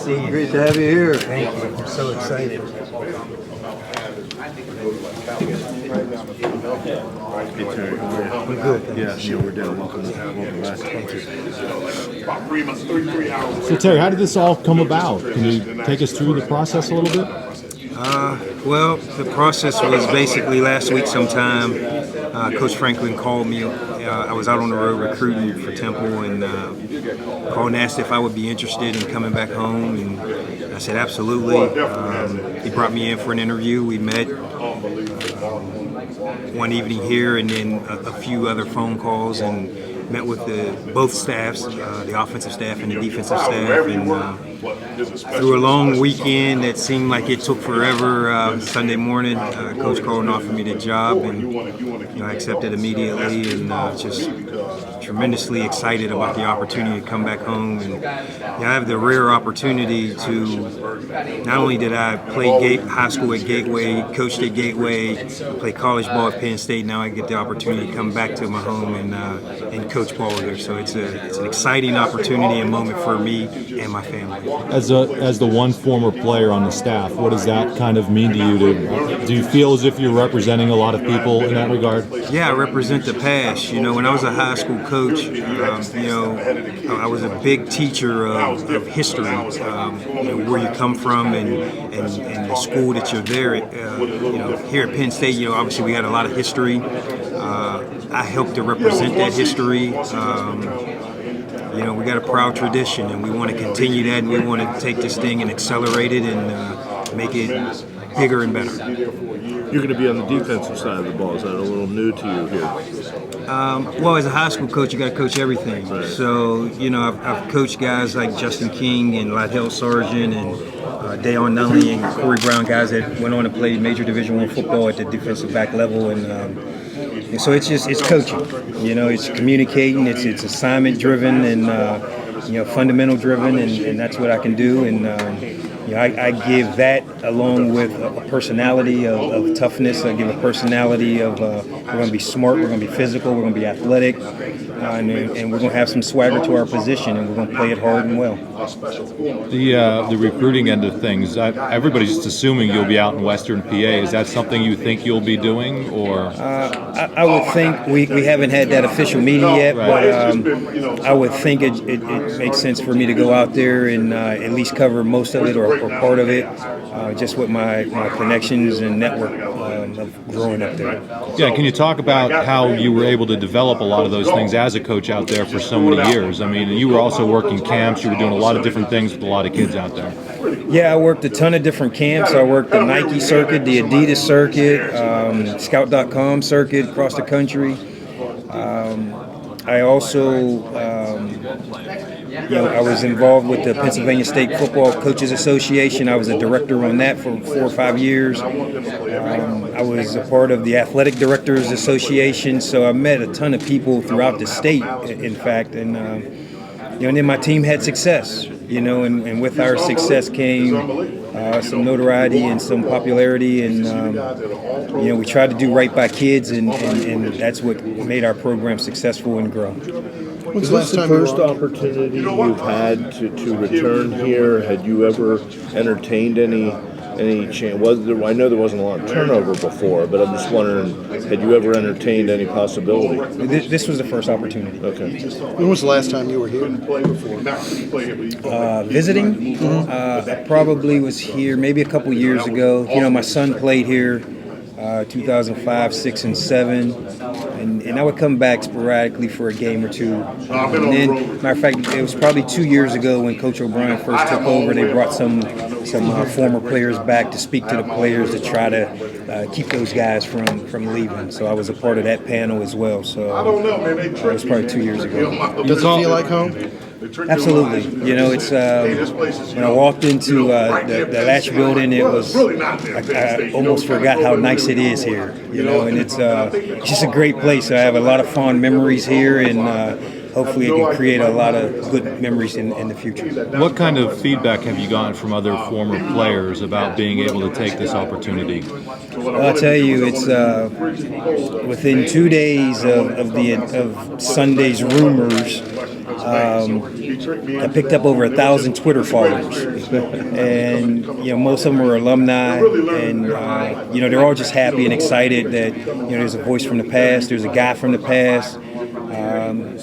Great to have you here. Thank you. I'm so excited. Hey, Terry. We're good. Yeah, we're down. Welcome back. Thank you. So Terry, how did this all come about? Can you take us through the process a little bit? Well, the process was basically last week sometime. Coach Franklin called me. I was out on the road recruiting for Temple and called and asked if I would be interested in coming back home. And I said absolutely. He brought me in for an interview. We met one evening here and then a few other phone calls and met with both staffs, the offensive staff and the defensive staff, and through a long weekend that seemed like it took forever. Sunday morning, Coach called and offered me the job, and I accepted immediately, and just tremendously excited about the opportunity to come back home. And I have the rare opportunity to, not only did I play high school at Gateway, coached at Gateway, play college ball at Penn State, now I get the opportunity to come back to my home and coach ball there. So it's an exciting opportunity and moment for me and my family. As the one former player on the staff, what does that kind of mean to you? Do you feel as if you're representing a lot of people in that regard? Yeah, I represent the past. When I was a high school coach, I was a big teacher of history, where you come from and the school that you're there at. Here at Penn State, obviously we got a lot of history. I helped to represent that history. We got a proud tradition, and we want to continue that, and we want to take this thing and accelerate it and make it bigger and better. You're going to be on the defensive side of the ball. Is that a little new to you here? Well, as a high school coach, you got to coach everything. Right. So, I've coached guys like Justin King and Lydell Sargent and Dayon Nunley and Corey Brown, guys that went on to play major Division I football at the defensive back level, and so it's coaching. It's communicating. It's assignment driven and fundamental driven, and that's what I can do. And I give that along with a personality of toughness. I give a personality of we're going to be smart, we're going to be physical, we're going to be athletic, and we're going to have some swagger to our position, and we're going to play it hard and well. The recruiting end of things, everybody's just assuming you'll be out in Western PA. Is that something you think you'll be doing, or? I would think we haven't had that official meeting yet, right. But I would think it makes sense for me to go out there and at least cover most of it or part of it, just with my connections and network of growing up there. Yeah, can you talk about how you were able to develop a lot of those things as a coach out there for so many years? I mean, you were also working camps, you were doing a lot of different things with a lot of kids out there. Yeah, I worked a ton of different camps. I worked the Nike circuit, the Adidas circuit, Scout.com circuit across the country. I also, I was involved with the Pennsylvania State Football Coaches Association. I was a director on that for 4 or 5 years. I was a part of the Athletic Directors Association, so I met a ton of people throughout the state, in fact, and then my team had success, and with our success came some notoriety and some popularity, and we tried to do right by kids, and that's what made our program successful and grow. Was this the first opportunity you've had to return here? Had you ever entertained any chance? I know there wasn't a lot of turnover before, but I'm just wondering, had you ever entertained any possibility? This was the first opportunity. Okay. When was the last time you were here? Visiting? I probably was here maybe a couple years ago. My son played here 2005, 6, and 7. And I would come back sporadically for a game or two. And then, matter of fact, it was probably 2 years ago when Coach O'Brien first took over. They brought some former players back to speak to the players to try to keep those guys from leaving. So I was a part of that panel as well. So it was probably 2 years ago. Does it feel like home? Absolutely. It's when I walked into the Latch building, it was I almost forgot how nice it is here. And it's just a great place. I have a lot of fond memories here, and hopefully it can create a lot of good memories in the future. What kind of feedback have you gotten from other former players about being able to take this opportunity? I'll tell you, it's within 2 days of Sunday's rumors. I picked up over 1,000 Twitter followers, and most of them were alumni, and they're all just happy and excited that there's a voice from the past, there's a guy from the past.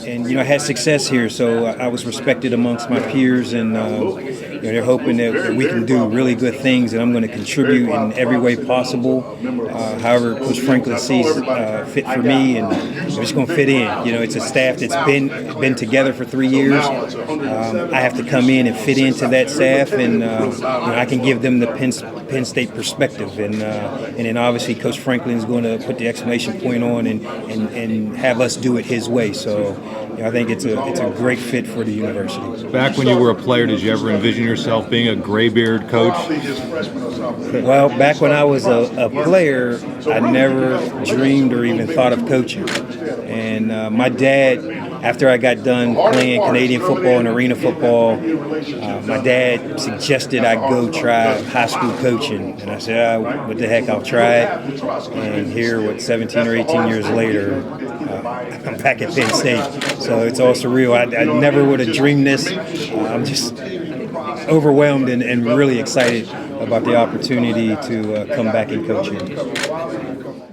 And I had success here, so I was respected amongst my peers, and they're hoping that we can do really good things, and I'm going to contribute in every way possible. However, Coach Franklin sees fit for me, and I'm just going to fit in. It's a staff that's been together for 3 years. I have to come in and fit into that staff, and I can give them the Penn State perspective, and then obviously Coach Franklin is going to put the exclamation point on and have us do it his way. So I think it's a great fit for the university. Back when you were a player, did you ever envision yourself being a graybeard coach? Well, back when I was a player, I never dreamed or even thought of coaching. And my dad, after I got done playing Canadian football and arena football, my dad suggested I go try high school coaching. And I said, what the heck, I'll try it. And here, 17 or 18 years later, I'm back at Penn State. So it's all surreal. I never would have dreamed this. I'm just overwhelmed and really excited about the opportunity to come back and coach here.